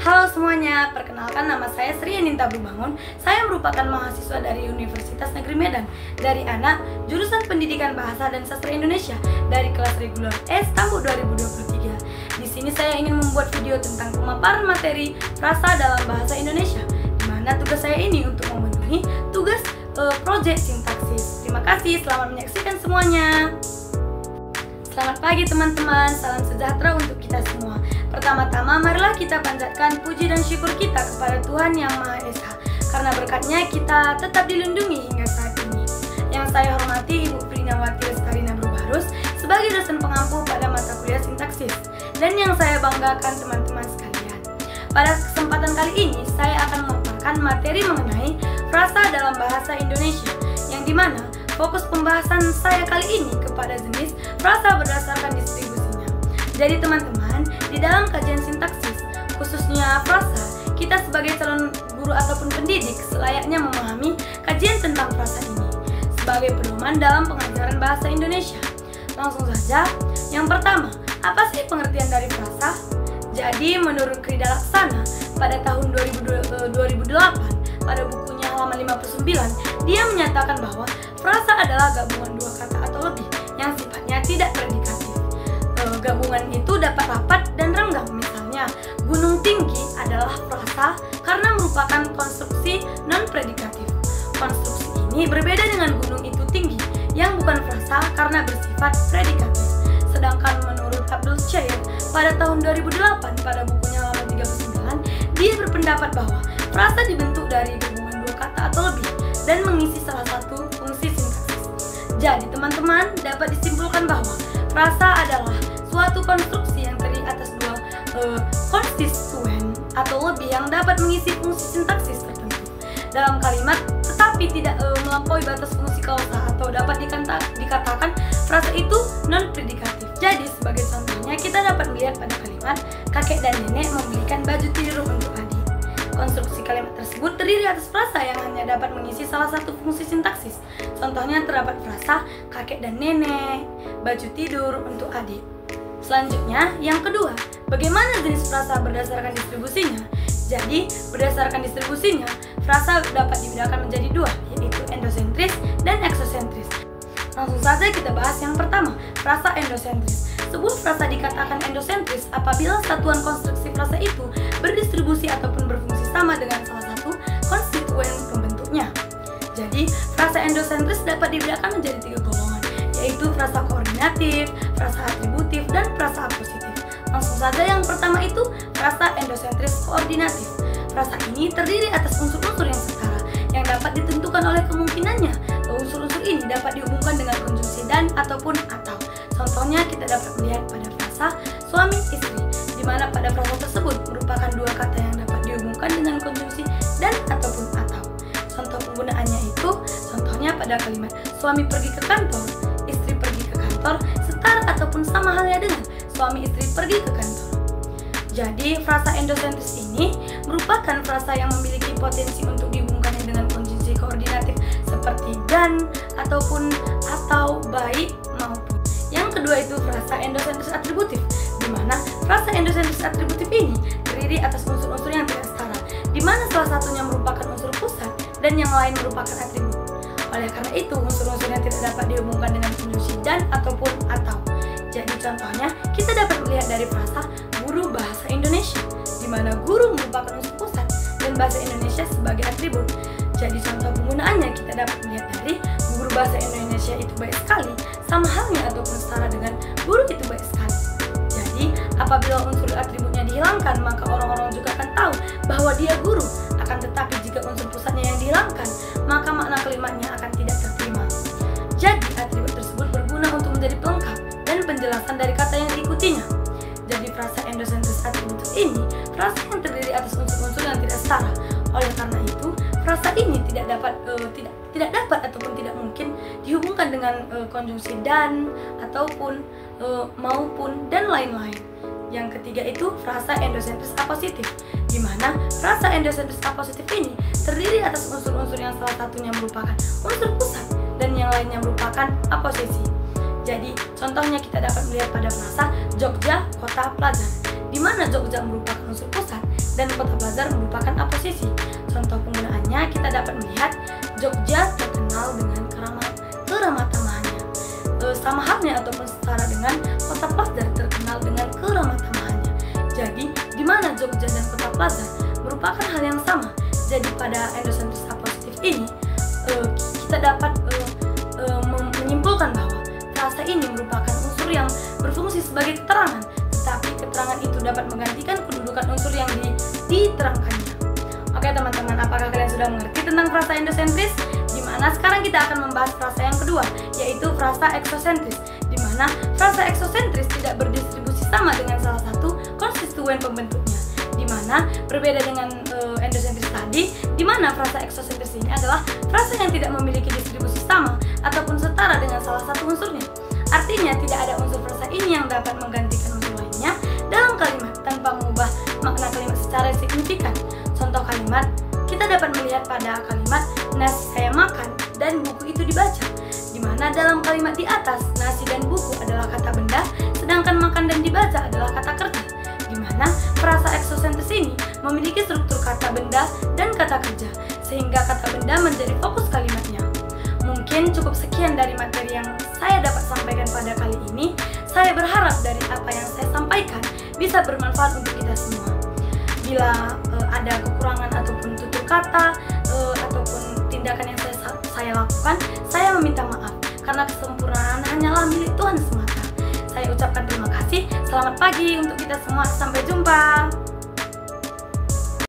Halo semuanya, perkenalkan nama saya Sri Aninta Brubangun. Saya merupakan mahasiswa dari Universitas Negeri Medan dari anak jurusan Pendidikan Bahasa dan Sastra Indonesia dari kelas reguler S tahun 2023. Di sini saya ingin membuat video tentang pemaparan materi frasa dalam bahasa Indonesia, di mana tugas saya ini untuk memenuhi tugas proyek sintaksis. Terima kasih, selamat menyaksikan semuanya. Selamat pagi teman-teman, salam sejahtera untuk kita semua. Pertama-tama marilah kita panjatkan puji dan syukur kita kepada Tuhan Yang Maha Esa, karena berkatnya kita tetap dilindungi hingga saat ini. Yang saya hormati Ibu Prinawati Lestari Nabrubarus sebagai dosen pengampu pada mata kuliah sintaksis. Dan yang saya banggakan teman-teman sekalian, pada kesempatan kali ini saya akan memaparkan materi mengenai frasa dalam bahasa Indonesia, yang dimana fokus pembahasan saya kali ini kepada jenis frasa berdasarkan distribusinya. Jadi teman-teman, di dalam kajian sintaksis, khususnya frasa, kita sebagai calon guru ataupun pendidik selayaknya memahami kajian tentang frasa ini sebagai pedoman dalam pengajaran bahasa Indonesia. Langsung saja, yang pertama, apa sih pengertian dari frasa? Jadi menurut Krida Laksana pada tahun 2008 pada bukunya halaman 59, dia menyatakan bahwa frasa adalah gabungan dua kata atau lebih yang sifatnya tidak predikatif. Gabungan itu dapat rapat dan renggang. Misalnya, gunung tinggi adalah frasa karena merupakan konstruksi non-predikatif. Konstruksi ini berbeda dengan gunung itu tinggi yang bukan frasa karena bersifat predikatif. Sedangkan menurut Abdul Chair pada tahun 2008 pada bukunya halaman 39, dia berpendapat bahwa frasa dibentuk dari gabungan dua kata atau lebih dan mengisi salah satu fungsi sintaksis. Jadi teman-teman dapat disimpulkan bahwa frasa adalah suatu konstruksi yang terdiri atas dua konstituen atau lebih yang dapat mengisi fungsi sintaksis tertentu dalam kalimat, tetapi tidak melampaui batas fungsi kausa atau dapat dikatakan frasa itu non-predikatif. Jadi sebagai contohnya kita dapat melihat pada kalimat kakek dan nenek membelikan baju tidur untuk adik. Konstruksi kalimat tersebut terdiri atas frasa yang hanya dapat mengisi salah satu fungsi sintaksis. Contohnya terdapat frasa kakek dan nenek, baju tidur untuk adik. Selanjutnya, yang kedua, bagaimana jenis frasa berdasarkan distribusinya? Jadi, berdasarkan distribusinya, frasa dapat dibedakan menjadi dua, yaitu endosentris dan eksosentris. Langsung saja kita bahas yang pertama, frasa endosentris. Sebuah frasa dikatakan endosentris apabila satuan konstruksi frasa itu berdistribusi ataupun berfungsi sama dengan salah satu konstituen pembentuknya. Jadi, frasa endosentris dapat dibedakan menjadi tiga golongan, yaitu frasa koordinatif, frasa atributif, dan frasa apositif. Langsung saja yang pertama itu frasa endosentris koordinatif. Frasa ini terdiri atas unsur-unsur yang setara yang dapat ditentukan oleh kemungkinannya. Unsur-unsur ini dapat dihubungkan dengan konjungsi dan ataupun atau. Contohnya kita dapat melihat pada frasa suami istri, di mana pada frasa tersebut merupakan dua kata yang dapat dihubungkan dengan konjungsi dan ataupun atau. Contoh penggunaannya itu, contohnya pada kalimat suami pergi ke kantor, istri pergi ke kantor, setara ataupun sama halnya dengan suami istri pergi ke kantor. Jadi frasa endosentris ini merupakan frasa yang memiliki potensi untuk dihubungkannya dengan konjungsi koordinatif seperti dan ataupun atau, baik maupun. Yang kedua itu frasa endosentris atributif, di mana frasa endosentris atributif ini terdiri atas unsur-unsur yang tidak setara, di mana salah satunya merupakan unsur pusat dan yang lain merupakan atribut. Oleh karena itu, unsur-unsur yang tidak dapat dihubungkan dengan konjungsi dan ataupun atau. Jadi contohnya, kita dapat melihat dari frasa guru bahasa Indonesia, di mana guru merupakan unsur pusat dan bahasa Indonesia sebagai atribut. Jadi contoh penggunaannya kita dapat melihat dari guru bahasa Indonesia itu baik sekali, sama halnya ataupun setara dengan guru itu baik sekali. Jadi apabila unsur atributnya dihilangkan, maka orang-orang juga akan tahu bahwa dia guru. Akan tetapi jika unsur pusatnya yang dihilangkan, maka makna kalimatnya akan tidak terterima. Jadi atribut tersebut berguna untuk menjadi pelengkap dan penjelasan dari kata yang diikutinya. Jadi frasa endosentris atributif ini frasa yang terdiri atas unsur-unsur yang tidak setara. Oleh karena itu, frasa ini tidak dapat ataupun tidak mungkin dihubungkan dengan konjungsi dan ataupun maupun dan lain-lain. Yang ketiga itu frasa endosentris apositif, di mana frasa endosentris apositif ini terdiri atas unsur-unsur yang salah satunya merupakan unsur pusat dan yang lainnya merupakan aposisi. Jadi contohnya kita dapat melihat pada frasa Jogja kota pelajar, di mana Jogja merupakan unsur pusat dan kota Blazar merupakan aposisi. Contoh penggunaannya kita dapat melihat Jogja terkenal dengan keramat tamahannya. Sama halnya ataupun setara dengan kota Blazar terkenal dengan keramat tamahannya. Jadi, di mana Jogja dan kota Blazar merupakan hal yang sama. Jadi pada endosentris apositif ini kita dapat menyimpulkan bahwa frasa ini merupakan unsur yang berfungsi sebagai keterangan, tetapi keterangan itu dapat menggantikan kedudukan unsur yang diterangkannya. Oke teman-teman, apakah kalian sudah mengerti tentang frasa endosentris? Dimana sekarang kita akan membahas frasa yang kedua, yaitu frasa eksosentris. Dimana frasa eksosentris tidak berdistribusi sama dengan salah satu konstituen pembentuknya. Dimana berbeda dengan endosentris tadi, dimana frasa eksosentris ini adalah frasa yang tidak memiliki distribusi sama ataupun setara dengan salah satu unsurnya. Artinya tidak ada unsur frasa ini yang dapat menggantikan unsur lainnya dalam kalimat tanpa mengubah makna kalimat secara signifikan. Contoh kalimat kita dapat melihat pada kalimat nasi saya makan dan buku itu dibaca, dimana dalam kalimat di atas nasi dan buku adalah kata benda, sedangkan makan dan dibaca adalah kata kerja. Dimana frasa eksosentris ini memiliki struktur kata benda dan kata kerja, sehingga kata benda menjadi fokus kalimatnya. Mungkin cukup sekian dari materi yang saya dapat sampaikan pada kali ini. Saya berharap dari apa yang saya sampaikan bisa bermanfaat untuk kita semua. Bila ada kekurangan ataupun tutur kata ataupun tindakan yang saya lakukan, saya meminta maaf karena kesempurnaan hanyalah milik Tuhan semata. Saya ucapkan terima kasih. Selamat pagi untuk kita semua. Sampai jumpa.